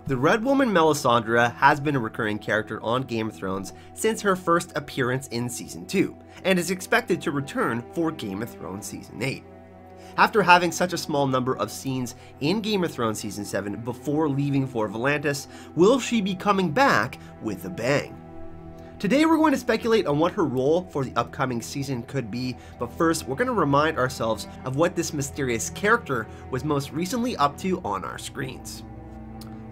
The Red Woman Melisandre has been a recurring character on Game of Thrones since her first appearance in Season 2, and is expected to return for Game of Thrones Season 8. After having such a small number of scenes in Game of Thrones Season 7 before leaving for Volantis, will she be coming back with a bang? Today we're going to speculate on what her role for the upcoming season could be, but first we're going to remind ourselves of what this mysterious character was most recently up to on our screens.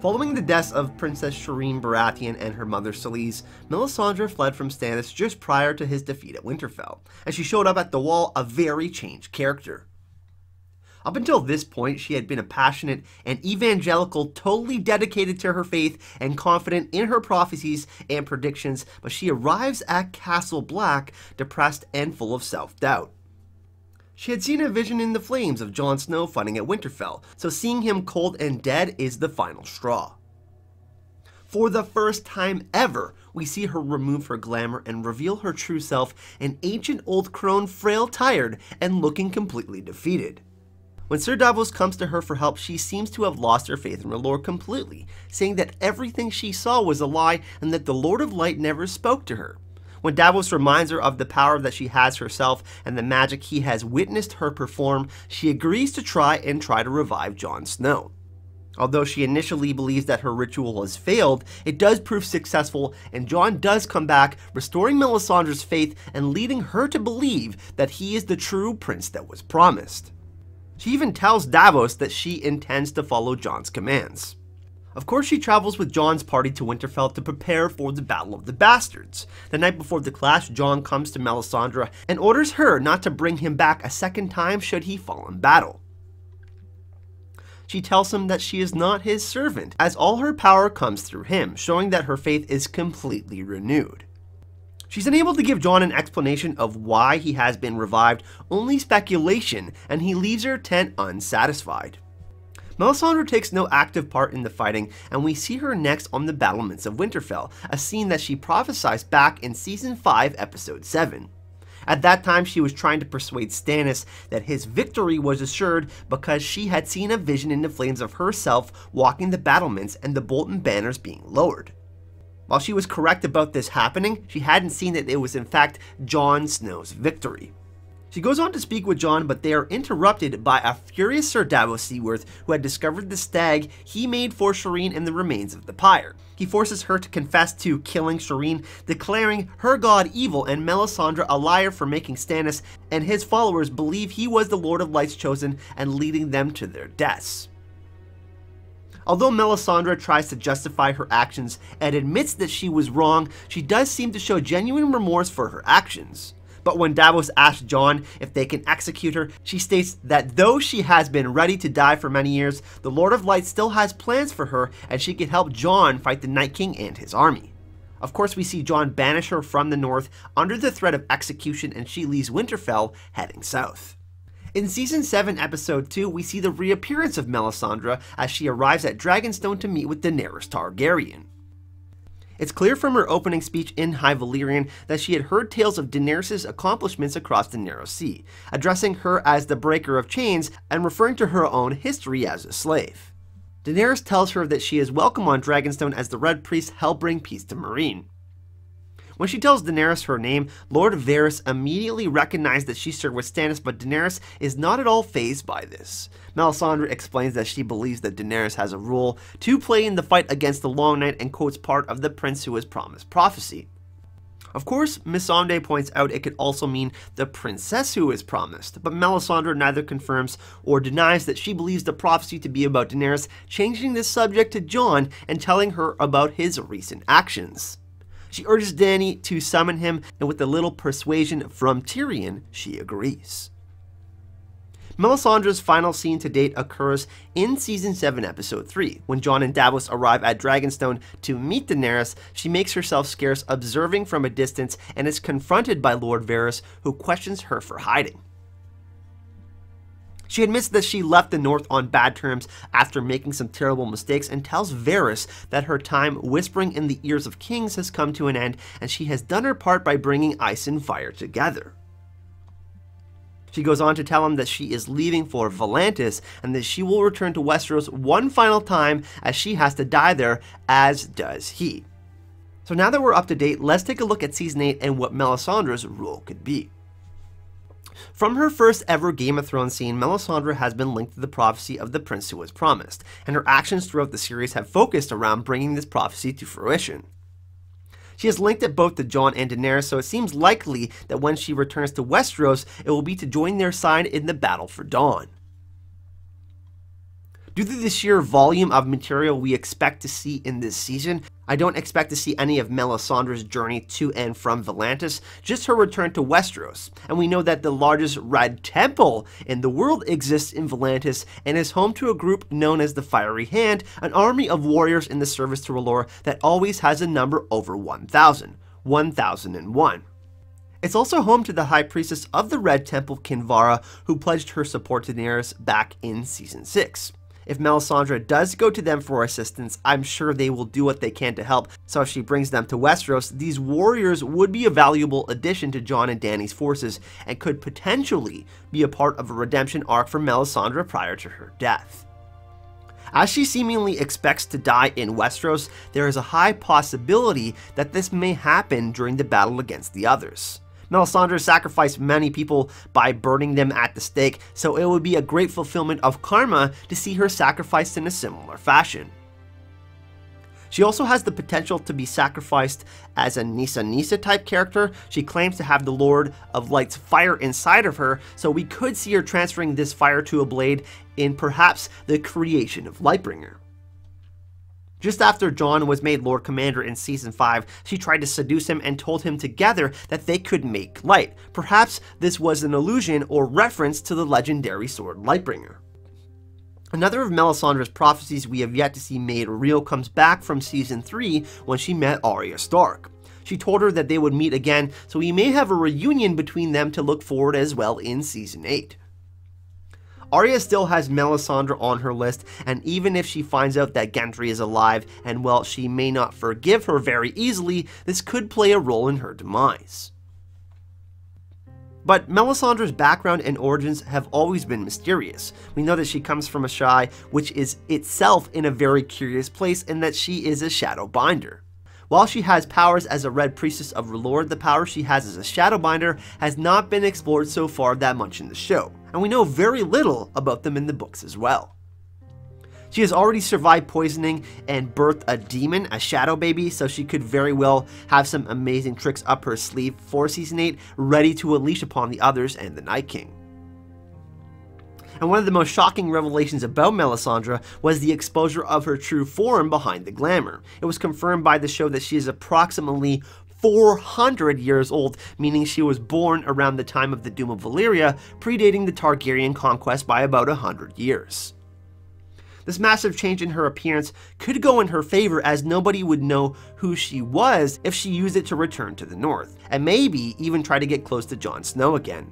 Following the deaths of Princess Shireen Baratheon and her mother Selyse, Melisandre fled from Stannis just prior to his defeat at Winterfell, and she showed up at the Wall a very changed character. Up until this point, she had been a passionate and evangelical, totally dedicated to her faith and confident in her prophecies and predictions, but she arrives at Castle Black depressed and full of self-doubt. She had seen a vision in the flames of Jon Snow fighting at Winterfell, so seeing him cold and dead is the final straw. For the first time ever, we see her remove her glamour and reveal her true self, an ancient old crone, frail, tired, and looking completely defeated. When Sir Davos comes to her for help, she seems to have lost her faith in her lord completely, saying that everything she saw was a lie and that the Lord of Light never spoke to her. When Davos reminds her of the power that she has herself and the magic he has witnessed her perform, she agrees to try to revive Jon Snow. Although she initially believes that her ritual has failed, it does prove successful, and Jon does come back, restoring Melisandre's faith and leading her to believe that he is the true prince that was promised. She even tells Davos that she intends to follow Jon's commands. Of course, she travels with Jon's party to Winterfell to prepare for the Battle of the Bastards. The night before the clash, Jon comes to Melisandre and orders her not to bring him back a second time should he fall in battle. She tells him that she is not his servant, as all her power comes through him, showing that her faith is completely renewed. She's unable to give Jon an explanation of why he has been revived, only speculation, and he leaves her tent unsatisfied. Melisandre takes no active part in the fighting, and we see her next on the battlements of Winterfell, a scene that she prophesied back in Season 5, Episode 7. At that time, she was trying to persuade Stannis that his victory was assured because she had seen a vision in the flames of herself walking the battlements and the Bolton banners being lowered. While she was correct about this happening, she hadn't seen that it was in fact Jon Snow's victory. She goes on to speak with Jon, but they are interrupted by a furious Sir Davos Seaworth, who had discovered the stag he made for Shireen in the remains of the pyre. He forces her to confess to killing Shireen, declaring her god evil and Melisandre a liar for making Stannis and his followers believe he was the Lord of Light's chosen and leading them to their deaths. Although Melisandre tries to justify her actions and admits that she was wrong, she does seem to show genuine remorse for her actions. But when Davos asks Jon if they can execute her, she states that though she has been ready to die for many years, the Lord of Light still has plans for her and she can help Jon fight the Night King and his army. Of course, we see Jon banish her from the north under the threat of execution, and she leaves Winterfell heading south. In Season 7, Episode 2, we see the reappearance of Melisandre as she arrives at Dragonstone to meet with Daenerys Targaryen. It's clear from her opening speech in High Valyrian that she had heard tales of Daenerys' accomplishments across the Narrow Sea, addressing her as the breaker of chains and referring to her own history as a slave. Daenerys tells her that she is welcome on Dragonstone as the Red Priests help bring peace to Meereen. When she tells Daenerys her name, Lord Varys immediately recognizes that she served with Stannis, but Daenerys is not at all fazed by this. Melisandre explains that she believes that Daenerys has a role to play in the fight against the Long Night and quotes part of the Prince Who Was Promised prophecy. Of course, Melisandre points out it could also mean the Princess Who Is Promised, but Melisandre neither confirms or denies that she believes the prophecy to be about Daenerys, changing the subject to Jon and telling her about his recent actions. She urges Dany to summon him, and with a little persuasion from Tyrion, she agrees. Melisandre's final scene to date occurs in Season 7, Episode 3. When Jon and Davos arrive at Dragonstone to meet Daenerys, she makes herself scarce, observing from a distance, and is confronted by Lord Varys, who questions her for hiding. She admits that she left the North on bad terms after making some terrible mistakes, and tells Varys that her time whispering in the ears of kings has come to an end, and she has done her part by bringing ice and fire together. She goes on to tell him that she is leaving for Volantis and that she will return to Westeros one final time as she has to die there, as does he. So now that we're up to date, let's take a look at Season 8 and what Melisandre's role could be. From her first ever Game of Thrones scene, Melisandre has been linked to the prophecy of the prince who was promised, and her actions throughout the series have focused around bringing this prophecy to fruition. She has linked it both to Jon and Daenerys, so it seems likely that when she returns to Westeros, it will be to join their side in the battle for Dawn. Due to the sheer volume of material we expect to see in this season, I don't expect to see any of Melisandre's journey to and from Volantis, just her return to Westeros. And we know that the largest Red Temple in the world exists in Volantis and is home to a group known as the Fiery Hand, an army of warriors in the service to R'hllor that always has a number over 1,000, 1001. It's also home to the High Priestess of the Red Temple, Kinvara, who pledged her support to Daenerys back in Season 6. If Melisandre does go to them for assistance, I'm sure they will do what they can to help, so if she brings them to Westeros, these warriors would be a valuable addition to Jon and Dany's forces, and could potentially be a part of a redemption arc for Melisandre prior to her death. As she seemingly expects to die in Westeros, there is a high possibility that this may happen during the battle against the others. Melisandre sacrificed many people by burning them at the stake, so it would be a great fulfillment of karma to see her sacrificed in a similar fashion. She also has the potential to be sacrificed as a Nissa Nissa type character. She claims to have the Lord of Light's fire inside of her, so we could see her transferring this fire to a blade in perhaps the creation of Lightbringer. Just after Jon was made Lord Commander in Season 5, she tried to seduce him and told him together that they could make light. Perhaps this was an allusion or reference to the legendary sword Lightbringer. Another of Melisandre's prophecies we have yet to see made real comes back from Season 3 when she met Arya Stark. She told her that they would meet again, so we may have a reunion between them to look forward as well in Season 8. Arya still has Melisandre on her list, and even if she finds out that Gendry is alive, and well, she may not forgive her very easily, this could play a role in her demise. But Melisandre's background and origins have always been mysterious. We know that she comes from Asshai, which is itself in a very curious place, and that she is a Shadowbinder. While she has powers as a Red Priestess of R'hllor, the power she has as a Shadowbinder has not been explored so far that much in the show, and we know very little about them in the books as well. She has already survived poisoning and birthed a demon, a shadow baby, so she could very well have some amazing tricks up her sleeve for Season 8, ready to unleash upon the others and the Night King. And one of the most shocking revelations about Melisandre was the exposure of her true form behind the glamour. It was confirmed by the show that she is approximately 400 years old, meaning she was born around the time of the Doom of Valyria, predating the Targaryen conquest by about 100 years. This massive change in her appearance could go in her favor, as nobody would know who she was if she used it to return to the north, and maybe even try to get close to Jon Snow again.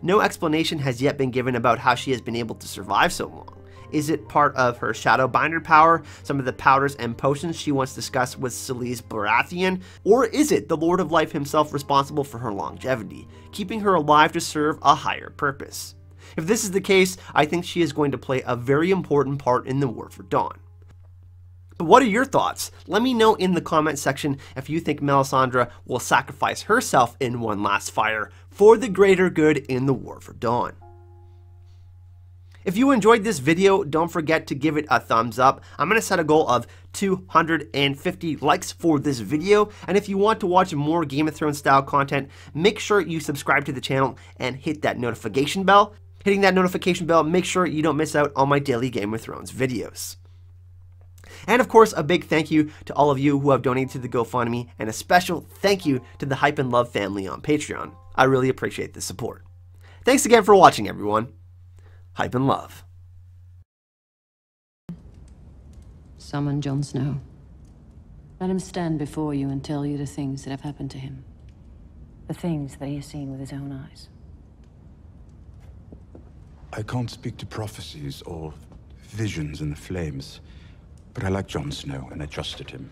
No explanation has yet been given about how she has been able to survive so long. Is it part of her Shadowbinder power, some of the powders and potions she once discussed with Selyse Baratheon, or is it the Lord of Life himself responsible for her longevity, keeping her alive to serve a higher purpose? If this is the case, I think she is going to play a very important part in the War for Dawn. But what are your thoughts? Let me know in the comment section if you think Melisandre will sacrifice herself in one last fire for the greater good in the War for Dawn. If you enjoyed this video, don't forget to give it a thumbs up. I'm going to set a goal of 250 likes for this video, and if you want to watch more Game of Thrones style content, make sure you subscribe to the channel and hit that notification bell. Hitting that notification bell, make sure you don't miss out on my daily Game of Thrones videos. And of course, a big thank you to all of you who have donated to the GoFundMe, and a special thank you to the Hype and Love family on Patreon. I really appreciate the support. Thanks again for watching, everyone. Hype and Love. Summon Jon Snow. Let him stand before you and tell you the things that have happened to him. The things that he has seen with his own eyes. I can't speak to prophecies or visions in the flames, but I like Jon Snow and I trusted him.